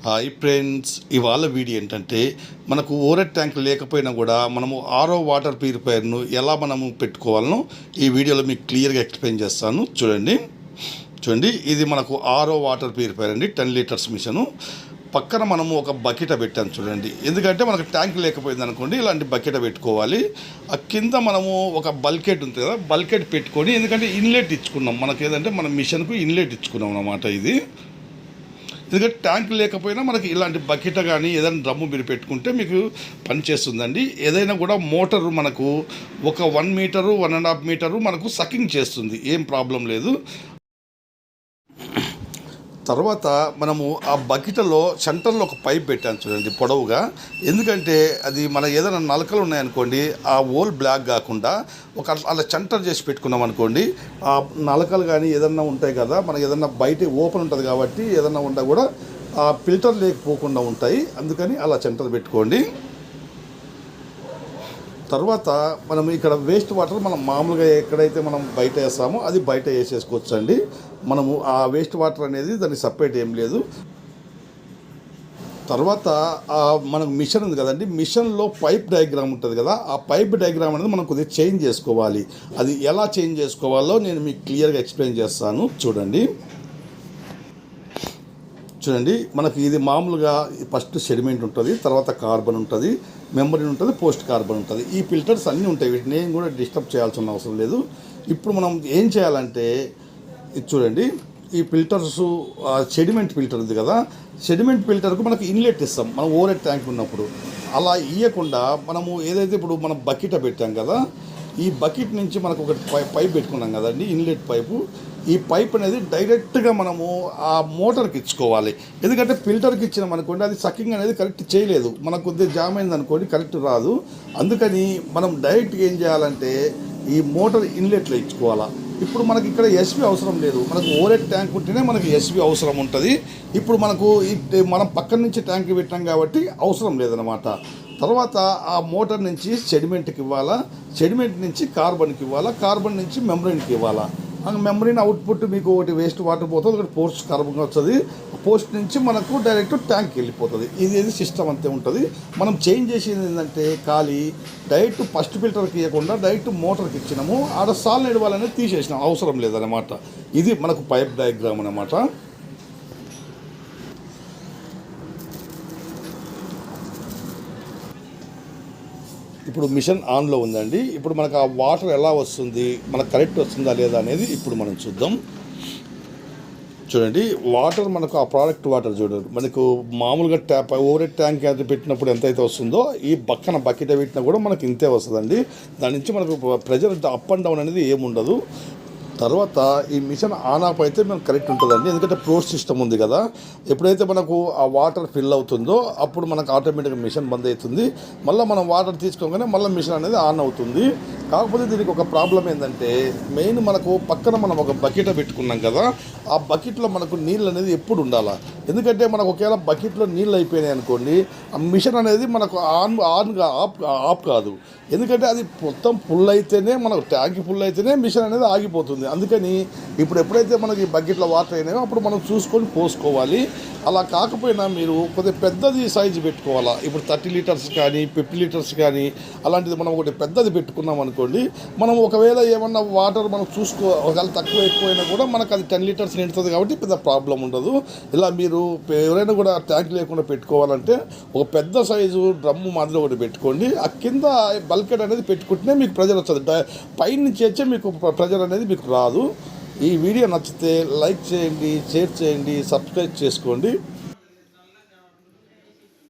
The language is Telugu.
హాయ్ ఫ్రెండ్స్, ఇవాళ వీడియో ఏంటంటే మనకు ఓవర్ ట్యాంక్ లేకపోయినా కూడా మనము ఆరో వాటర్ ప్యూరిఫైయర్ను ఎలా మనము పెట్టుకోవాలనో ఈ వీడియోలో మీకు క్లియర్గా ఎక్స్ప్లెయిన్ చేస్తాను. చూడండి ఇది మనకు ఆరో వాటర్ ప్యూరిఫైయర్ అండి, 10 లీటర్స్ మిషను. పక్కన మనము ఒక బకెట్ పెట్టాను చూడండి. ఎందుకంటే మనకు ట్యాంక్ లేకపోయింది అనుకోండి, ఇలాంటి బకెట్ పెట్టుకోవాలి. ఆ కింద మనము ఒక బల్కెట్ ఉంటుంది కదా, బల్కెట్ పెట్టుకొని, ఎందుకంటే ఇన్లెట్ ఇచ్చుకున్నాం మనకి, ఏదంటే మన మిషన్కు ఇన్లెట్ ఇచ్చుకున్నాం అన్నమాట. ఇది ఎందుకంటే ట్యాంక్ లేకపోయినా మనకి ఇలాంటి బకెట్ కానీ ఏదైనా డ్రమ్ము మీరు పెట్టుకుంటే మీకు పనిచేస్తుందండి. ఏదైనా కూడా మోటారు మనకు ఒక 1 మీటరు 1.5 మీటరు మనకు సకింగ్ చేస్తుంది, ఏం ప్రాబ్లం లేదు. తర్వాత మనము ఆ బకెట్లో సెంటర్లో ఒక పైప్ పెట్టాను చూడండి, పొడవుగా. ఎందుకంటే అది మన ఏదైనా నలకలు ఉన్నాయనుకోండి, ఆ ఓల్ బ్లాక్ కాకుండా ఒక అలా సెంటర్ చేసి పెట్టుకున్నాం అనుకోండి, ఆ నలకలు కానీ ఏదన్నా ఉంటాయి కదా, మనకి ఏదన్నా బయట ఓపెన్ ఉంటుంది కాబట్టి ఏదన్నా ఉన్నా కూడా ఆ ఫిల్టర్ లేకపోకుండా ఉంటాయి. అందుకని అలా సెంటర్ పెట్టుకోండి. తర్వాత మనం ఇక్కడ వేస్ట్ వాటర్ మనం మామూలుగా ఎక్కడైతే మనం బయట వేస్తామో అది బయట వేసేసుకోవచ్చు అండి. మనము ఆ వేస్ట్ వాటర్ అనేది దానికి సపరేట్ ఏం లేదు. తర్వాత మనకు మిషన్ ఉంది కదండి, మిషన్లో పైప్ డయాగ్రామ్ ఉంటుంది కదా, ఆ పైప్ డయాగ్రామ్ అనేది మనం కొద్దిగా చేంజ్ చేసుకోవాలి. అది ఎలా చేంజ్ చేసుకోవాలో నేను మీకు క్లియర్గా ఎక్స్ప్లెయిన్ చేస్తాను. చూడండి మనకి ఇది మామూలుగా ఫస్ట్ సెడిమెంట్ ఉంటుంది, తర్వాత కార్బన్ ఉంటుంది, మెంబ్రేన్ ఉంటుంది, పోస్ట్ కార్బన్ ఉంటుంది. ఈ ఫిల్టర్స్ అన్నీ ఉంటాయి, వీటిని ఏం కూడా డిస్టర్బ్ చేయాల్సిన అవసరం లేదు. ఇప్పుడు మనం ఏం చేయాలంటే ఇది చూడండి, ఈ ఫిల్టర్స్ సెడిమెంట్ ఫిల్టర్ ఉంది కదా, సెడిమెంట్ ఫిల్టర్కు మనకు ఇన్లెట్ ఇస్తాం మనం ఓవర్ ట్యాంక్ ఉన్నప్పుడు. అలా ఇవ్వకుండా మనము ఏదైతే ఇప్పుడు మనం బకెట్ పెట్టాం కదా, ఈ బకెట్ నుంచి మనకు ఒక పైప్ పెట్టుకున్నాం కదండి, ఇన్లెట్ పైపు. ఈ పైప్ అనేది డైరెక్ట్గా మనము ఆ మోటార్కి ఇచ్చుకోవాలి. ఎందుకంటే ఫిల్టర్కి ఇచ్చినాం అనుకోండి, అది సకింగ్ అనేది కరెక్ట్ చేయలేదు, మనకు కొద్దిగా జామ్ అయింది అనుకోండి, కరెక్ట్ రాదు. అందుకని మనం డైరెక్ట్గా ఏం చేయాలంటే ఈ మోటార్ ఇన్లెట్లో ఇచ్చుకోవాలా. ఇప్పుడు మనకి ఇక్కడ ఎస్వి అవసరం లేదు, మనకు ఓవర్ ట్యాంక్ ఉంటేనే మనకి ఎస్వి అవసరం ఉంటుంది. ఇప్పుడు మనకు మనం పక్కన నుంచి ట్యాంక్ పెట్టాం కాబట్టి అవసరం లేదనమాట. తర్వాత ఆ మోటార్ నుంచి సెడిమెంట్కి ఇవ్వాలా, సెడిమెంట్ నుంచి కార్బన్కి ఇవ్వాలా, కార్బన్ నుంచి మెంబ్రెయిన్కి ఇవ్వాలా. మెంబ్రెయిన్ అవుట్పుట్ మీకు ఒకటి వేస్ట్ వాటర్ పోతుంది, ఒకటి పోస్ట్ కార్బన్ వస్తుంది. పోస్ట్ నుంచి మనకు డైరెక్ట్ ట్యాంక్కి వెళ్ళిపోతుంది. ఇది సిస్టమ్ అంతే ఉంటుంది. మనం చేంజ్ చేసేది ఏంటంటే ఖాళీ డైరెక్ట్ ఫస్ట్ ఫిల్టర్కి ఇవ్వకుండా డైరెక్ట్ మోటార్కి ఇచ్చినాము, ఆడ సాలిడ్ వాళ్ళనేది తీసేసినాం, అవసరం లేదన్నమాట. ఇది మనకు పైప్ డయాగ్రామ్ అన్నమాట. ఇప్పుడు మిషన్ ఆన్లో ఉందండి. ఇప్పుడు మనకు ఆ వాటర్ ఎలా వస్తుంది, మనకు కరెక్ట్ వస్తుందా లేదా అనేది ఇప్పుడు మనం చూద్దాం. చూడండి, వాటర్ మనకు ఆ ప్రోడక్ట్ వాటర్ చూడండి, మనకు మామూలుగా ఓవర్ ట్యాంక్ అది పెట్టినప్పుడు ఎంతైతే వస్తుందో ఈ పక్కన బకెట్ పెట్టినా కూడా మనకు ఇంతే వస్తుందండి. దాని నుంచి మనకు ప్రెజర్ అప్ అండ్ డౌన్ అనేది ఏముండదు. తర్వాత ఈ మిషన్ ఆన్ ఆఫ్ అయితే మనకు కరెక్ట్ ఉంటుందండి, ఎందుకంటే పోస్ట్ సిస్టమ్ ఉంది కదా. ఎప్పుడైతే మనకు ఆ వాటర్ ఫిల్ అవుతుందో అప్పుడు మనకు ఆటోమేటిక్గా మిషన్ బంద్ అవుతుంది. మళ్ళీ మనం వాటర్ తీసుకోగానే మళ్ళీ మిషన్ అనేది ఆన్ అవుతుంది. కాకపోతే దీనికి ఒక ప్రాబ్లం ఏంటంటే మెయిన్ మనకు పక్కన మనం ఒక బకెట్ పెట్టుకున్నాం కదా, ఆ బకెట్లో మనకు నీళ్ళు అనేది ఎప్పుడు ఉండాలా. ఎందుకంటే మనకు ఒకవేళ బకెట్లో నీళ్ళు అయిపోయినాయి అనుకోండి, ఆ మిషన్ అనేది మనకు ఆన్గా ఆఫ్ కాదు. ఎందుకంటే అది మొత్తం ఫుల్ అయితేనే, మనకు ట్యాంక్ ఫుల్ అయితేనే మిషన్ అనేది ఆగిపోతుంది. అందుకని ఇప్పుడు ఎప్పుడైతే మనకి బకెట్లో వాటర్ అయినాయో అప్పుడు మనం చూసుకొని పోసుకోవాలి. అలా కాకపోయినా మీరు కొద్దిగా పెద్దది సైజు పెట్టుకోవాలా. ఇప్పుడు 30 లీటర్స్ కానీ 50 లీటర్స్ కానీ అలాంటిది మనం ఒకటి పెద్దది పెట్టుకున్నాం అనుకోండి, మనం ఒకవేళ ఏమన్నా వాటర్ మనం ఒకవేళ తక్కువ ఎక్కువైనా కూడా మనకు అది 10 లీటర్స్ నిండుతుంది కాబట్టి పెద్ద ప్రాబ్లం ఉండదు. ఇలా మీరు ఎవరైనా కూడా ట్యాంక్ లేకుండా పెట్టుకోవాలంటే ఒక పెద్ద సైజు డ్రమ్ము మాదిరి ఒకటి పెట్టుకోండి. ఆ కింద బల్కెట్ అనేది పెట్టుకుంటేనే మీకు ప్రెజర్ వస్తుంది, పైనుంచి వచ్చే మీకు ప్రెజర్ అనేది మీకు రాదు. ఈ వీడియో నచ్చితే లైక్ చేయండి, షేర్ చేయండి, సబ్స్క్రైబ్ చేసుకోండి.